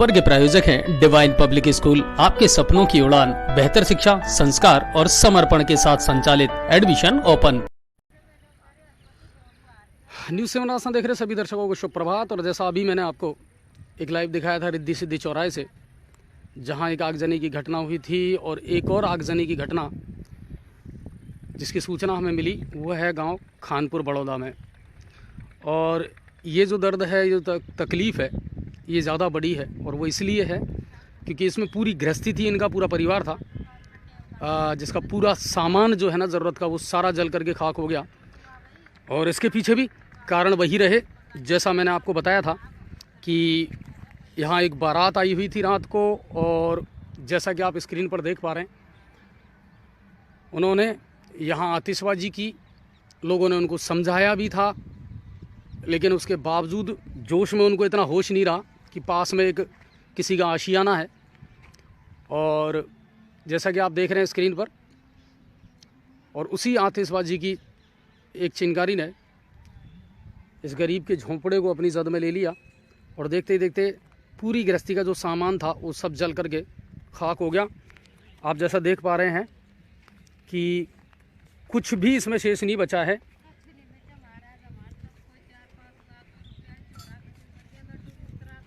खबर के प्रायोजक हैं डिवाइन पब्लिक स्कूल। आपके सपनों की उड़ान, बेहतर शिक्षा, संस्कार और समर्पण के साथ संचालित। Admission open. न्यूज़ 7 आसान देख रहे सभी दर्शकों को शुभ प्रभात। और जैसा अभी मैंने आपको एक लाइव दिखाया था रिद्धि सिद्धि चौराहे से, जहां एक आगजनी की घटना हुई थी और एक और आगजनी की घटना जिसकी सूचना हमें मिली वो है गांव खानपुर बड़ौदा में। और ये जो दर्द है, ये तकलीफ़ है, ये ज़्यादा बड़ी है। और वो इसलिए है क्योंकि इसमें पूरी गृहस्थी थी, इनका पूरा परिवार था, जिसका पूरा सामान जो है ना ज़रूरत का, वो सारा जल करके खाक हो गया। और इसके पीछे भी कारण वही रहे जैसा मैंने आपको बताया था कि यहाँ एक बारात आई हुई थी रात को, और जैसा कि आप स्क्रीन पर देख पा रहे हैं, उन्होंने यहाँ आतिशबाजी की। लोगों ने उनको समझाया भी था, लेकिन उसके बावजूद जोश में उनको इतना होश नहीं रहा कि पास में एक किसी का आशियाना है। और जैसा कि आप देख रहे हैं स्क्रीन पर, और उसी आतिशबाजी की एक चिंगारी ने इस गरीब के झोंपड़े को अपनी जद में ले लिया। और देखते ही देखते पूरी गृहस्थी का जो सामान था वो सब जल करके खाक हो गया। आप जैसा देख पा रहे हैं कि कुछ भी इसमें शेष नहीं बचा है।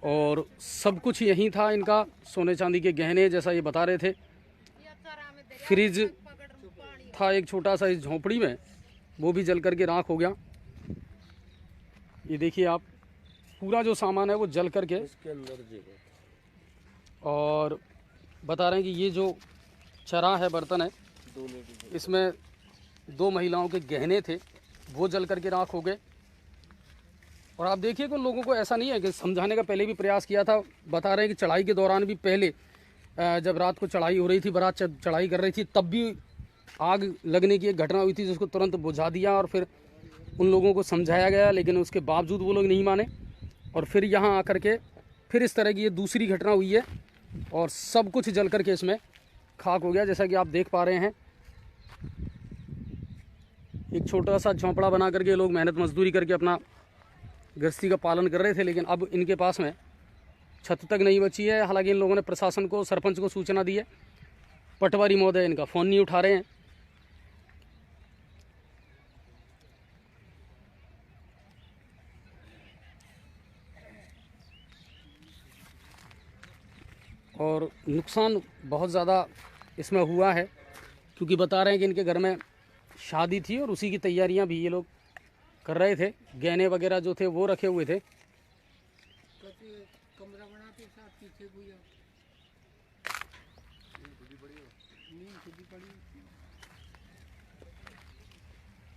और सब कुछ यहीं था इनका, सोने चांदी के गहने जैसा ये बता रहे थे। फ्रिज था एक छोटा सा इस झोंपड़ी में, वो भी जल करके राख हो गया। ये देखिए आप, पूरा जो सामान है वो जल करके, और बता रहे हैं कि ये जो चरा है, बर्तन है, इसमें 2 महिलाओं के गहने थे, वो जल करके राख हो गए। और आप देखिए कि लोगों को ऐसा नहीं है कि समझाने का पहले भी प्रयास किया था। बता रहे हैं कि चढ़ाई के दौरान भी, पहले जब रात को चढ़ाई हो रही थी, बारात चढ़ाई कर रही थी, तब भी आग लगने की एक घटना हुई थी, जिसको तुरंत बुझा दिया और फिर उन लोगों को समझाया गया, लेकिन उसके बावजूद वो लोग नहीं माने। और फिर यहाँ आकर के फिर इस तरह की ये दूसरी घटना हुई है, और सब कुछ जल करके इसमें खाक हो गया। जैसा कि आप देख पा रहे हैं, एक छोटा सा झोंपड़ा बना करके लोग मेहनत मजदूरी करके अपना गृहस्थी का पालन कर रहे थे, लेकिन अब इनके पास में छत तक नहीं बची है। हालांकि इन लोगों ने प्रशासन को, सरपंच को सूचना दी है। पटवारी महोदय इनका फ़ोन नहीं उठा रहे हैं। और नुकसान बहुत ज़्यादा इसमें हुआ है, क्योंकि बता रहे हैं कि इनके घर में शादी थी और उसी की तैयारियां भी ये लोग कर रहे थे। गहने वगैरह जो थे वो रखे हुए थे।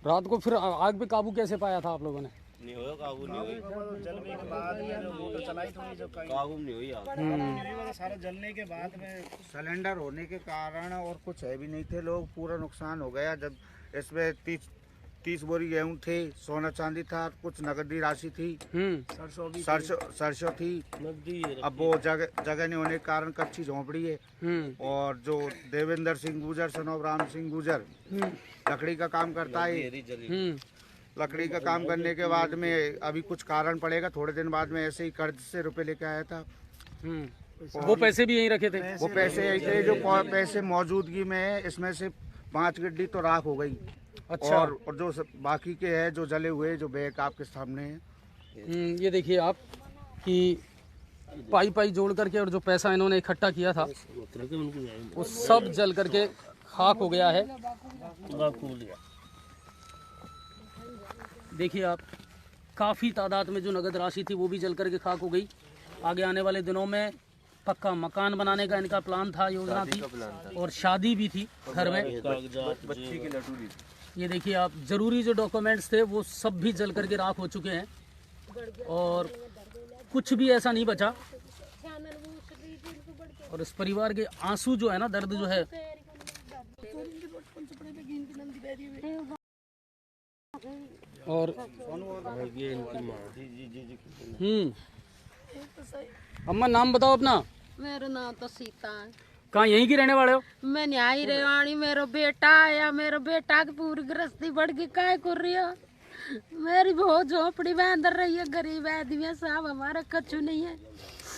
रात को फिर आग पे काबू कैसे पाया था आप लोगों ने? नहीं होगा काबू, नहीं हुई। जलने के बाद मोटर चलाई थोड़ी, जब काबू नहीं हुई सारा जलने के बाद में सिलेंडर होने के कारण, और कुछ है भी नहीं थे लोग, पूरा नुकसान हो गया। जब इसमें 30 बोरी गेहूं थे, सोना चांदी था, कुछ नकदी राशि थी, सरसों थी। अब वो जगह नहीं होने के कारण कच्ची झोंपड़ी है। और जो देवेंद्र सिंह गुजर, सनोब राम सिंह गुजर, लकड़ी का काम करता है। लकड़ी का काम करने के बाद में अभी कुछ कारण पड़ेगा, थोड़े दिन बाद में ऐसे ही कर्ज से रुपए लेके आया था। वो पैसे भी यहीं रखे थे? वो पैसे यही थे, जो पैसे मौजूदगी में इसमें से 5 गड्डी तो राख हो गई। अच्छा। और जो बाकी के हैं, जो जले हुए, जो बैग आपके सामने है, ये देखिए आप कि पाई जोड़ करके और जो पैसा इन्होंने इकट्ठा किया था वो सब जल करके खाक हो गया है। देखिए आप, काफ़ी तादाद में जो नगद राशि थी वो भी जल करके खाक हो गई। आगे आने वाले दिनों में पक्का मकान बनाने का इनका प्लान था, योजना थी, और शादी भी थी घर में। बच्ची की लटूरी। ये देखिए आप, ज़रूरी जो डॉक्यूमेंट्स थे वो सब भी जल करके राख हो चुके हैं, और कुछ भी ऐसा नहीं बचा। और इस परिवार के आंसू जो है ना, दर्द जो है, और अम्मा नाम बताओ अपना। मेरा नाम तो सीता है। कहाँ यहीं की रहने वाले हो? मैं न्याय रेवाणी, मेरा बेटा आया, मेरा बेटा की पूरी गृहस्थी बढ़ गई, काय कर रही हो? मेरी बहुत झोपड़ी में अंदर रही है, गरीब आदमी है साहब, हमारा कछु नहीं है।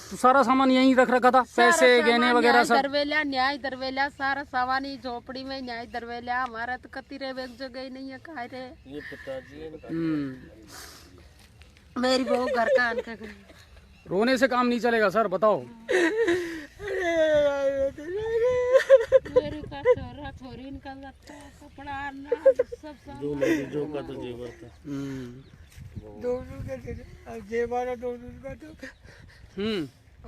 तो सारा सामान यहीं रख रखा था, पैसे गहने वगैरह सब? दरवेला न्याय दरवेला सारा सामान ही झोपड़ी में न्याय दरवेला। हमारा तो कतीरे एक जगह ही नहीं है, कहा रे ये पिताजी मेरी बहू घर का आन के रोने से काम नहीं चलेगा सर, बताओ। मेरी का छोरा छोरी इनका लगता है कपड़ा सब जो मरीजों का तो जेवर था। दोनों का जेवर है, दोनों का तो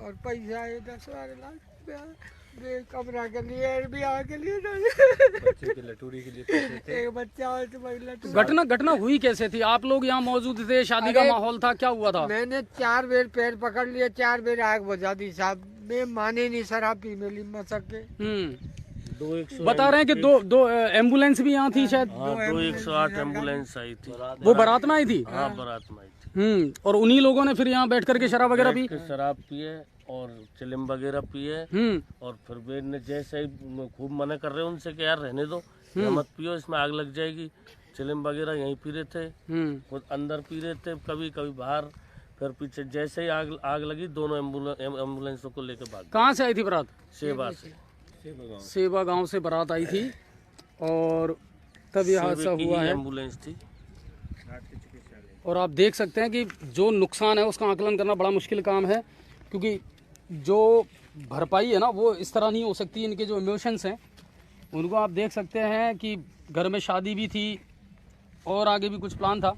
और पैसा है 10-12 लाख रुपया कमरा के लिए, ब्याह के लिए, बच्चे के लटूरी के लिए एक बच्चा है तो घटना हुई कैसे थी? आप लोग यहाँ मौजूद थे, शादी का माहौल था, क्या हुआ था? मैंने 4 बेर पैर पकड़ लिए, 4 बेर आग बुझा दी साहब। मैं माने नहीं शराब पी मेली मसक के। बता रहे हैं कि दो एम्बुलेंस भी यहाँ थी शायद। 108 एम्बुलेंस आई थी। वो बारात में आई थी? हाँ, बारात में आई थी। और उन्हीं लोगों ने फिर यहाँ बैठ करके शराब वगैरह पी? शराब पिए और चिलिम वगैरह पिए। और फिर बेड ने जैसे ही खूब मना कर रहे उनसे कि यार रहने दो, मत पियो, इसमें आग लग जाएगी। चिलिम वगैरह यहीं पी रहे थे, खुद अंदर पी रहे थे, कभी कभी बाहर। फिर पीछे जैसे ही आग लगी, दोनों एम्बुलेंसों को लेकर भाग। कहाँ से आई थी बारात? सेवा से, सेवा गांव से बारात आई थी और तब ये हादसा हुआ है। एम्बुलेंस थी। और आप देख सकते हैं कि जो नुकसान है उसका आकलन करना बड़ा मुश्किल काम है, क्योंकि जो भरपाई है ना वो इस तरह नहीं हो सकती। इनके जो इमोशंस हैं उनको आप देख सकते हैं कि घर में शादी भी थी और आगे भी कुछ प्लान था।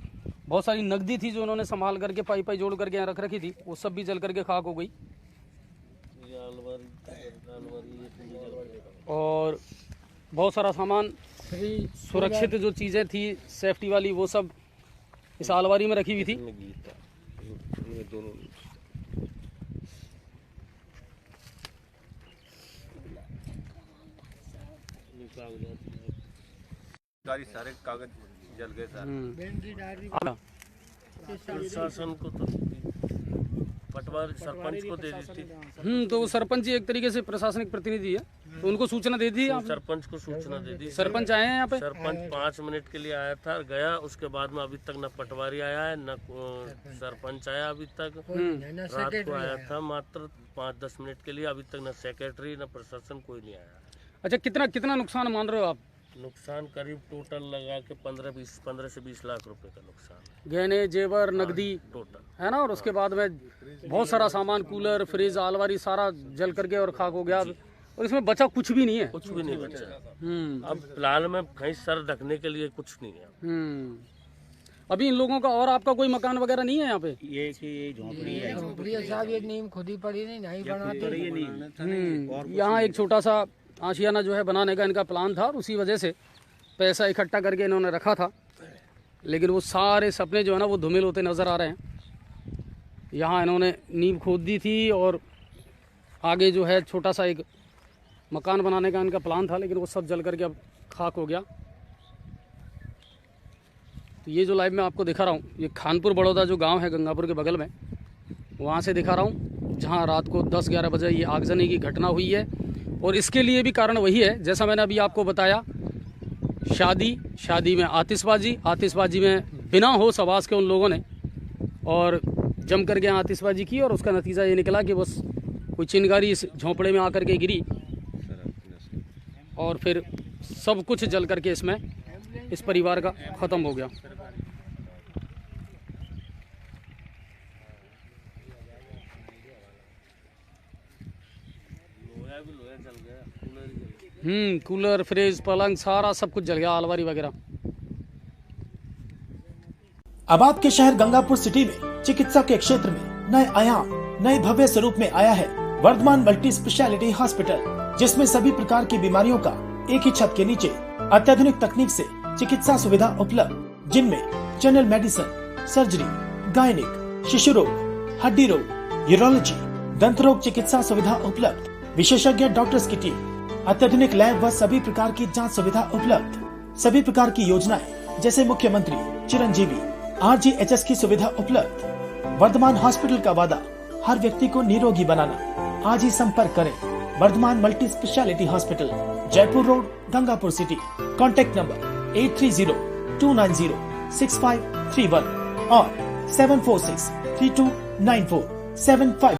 बहुत सारी नकदी थी जो उन्होंने संभाल करके पाई जोड़ करके यहाँ रख रखी थी, वो सब भी जल करके खाक हो गई। और बहुत सारा सामान, सुरक्षित जो चीज़ें थी सेफ्टी वाली, वो सब इस अलमारी में रखी हुई थी। सारे कागज जल गए सारे। प्रशासन को तो पटवारी सरपंच को दे दी थी। तो वो सरपंच ही एक तरीके से प्रशासनिक प्रतिनिधि है, तो उनको सूचना दे दी आप? सरपंच को सूचना दे दी। सरपंच आए हैं यहाँ पे? सरपंच 5 मिनट के लिए आया था, गया। उसके बाद में अभी तक न पटवारी आया है, न सरपंच आया अभी तक। रात को आया था मात्र 5-10 मिनट के लिए, अभी तक न सेक्रेटरी न प्रशासन कोई नहीं आया। अच्छा, कितना नुकसान मान रहे हो आप? नुकसान करीब टोटल लगा के 15 से 20 लाख रुपए का नुकसान है। गहने जेवर नकदी टोटल है ना, और उसके बाद में बहुत सारा सामान, कूलर फ्रिज अलमारी सारा जल करके और खाक हो गया। और इसमें बचा कुछ भी नहीं है? कुछ भी नहीं बचा। अब फिलहाल में कहीं सर रखने के लिए कुछ नहीं है। अभी इन लोगों का और आपका कोई मकान वगैरह नहीं है यहाँ पे? ये झोंपड़ी है। झोपड़ी है साहब, ये नींव खुद ही पड़ी नहीं बनाती। यहाँ एक छोटा सा आशियाना जो है बनाने का इनका प्लान था, और उसी वजह से पैसा इकट्ठा करके इन्होंने रखा था। लेकिन वो सारे सपने जो है ना वो धूमिल होते नज़र आ रहे हैं। यहाँ इन्होंने नींव खोद दी थी और आगे जो है छोटा सा एक मकान बनाने का इनका प्लान था, लेकिन वो सब जल करके अब खाक हो गया। तो ये जो लाइव मैं आपको दिखा रहा हूँ, ये खानपुर बड़ौदा जो गांव है गंगापुर के बगल में, वहाँ से दिखा रहा हूँ, जहाँ रात को 10-11 बजे ये आगजनी की घटना हुई है। और इसके लिए भी कारण वही है, जैसा मैंने अभी आपको बताया, शादी में आतिशबाजी में बिना होश आवाज़ के उन लोगों ने और जम करके आतिशबाजी की, और उसका नतीजा ये निकला कि बस कोई चिंगारी इस झोंपड़े में आकर के गिरी और फिर सब कुछ जल करके इसमें इस परिवार का ख़त्म हो गया। कूलर फ्रिज पलंग सारा सब कुछ जल गया, अलमारी वगैरह। अब आपके शहर गंगापुर सिटी में चिकित्सा के क्षेत्र में नए आयाम, नए भव्य स्वरूप में आया है वर्धमान मल्टी स्पेशलिटी हॉस्पिटल, जिसमें सभी प्रकार की बीमारियों का एक ही छत के नीचे अत्याधुनिक तकनीक से चिकित्सा सुविधा उपलब्ध, जिनमें जनरल मेडिसिन, सर्जरी, गायनिक, शिशु रोग, हड्डी रोग, यूरोलॉजी, दंत रोग चिकित्सा सुविधा उपलब्ध, विशेषज्ञ डॉक्टर्स की टीम, अत्याधुनिक लैब व सभी प्रकार की जांच सुविधा उपलब्ध, सभी प्रकार की योजनाएं जैसे मुख्यमंत्री चिरंजीवी RGHS की सुविधा उपलब्ध। वर्धमान हॉस्पिटल का वादा हर व्यक्ति को निरोगी बनाना। आज ही संपर्क करें Vardhaman multi speciality hospital, Jaipur road, Gangapur city. Contact number 8302906531 और 746329475।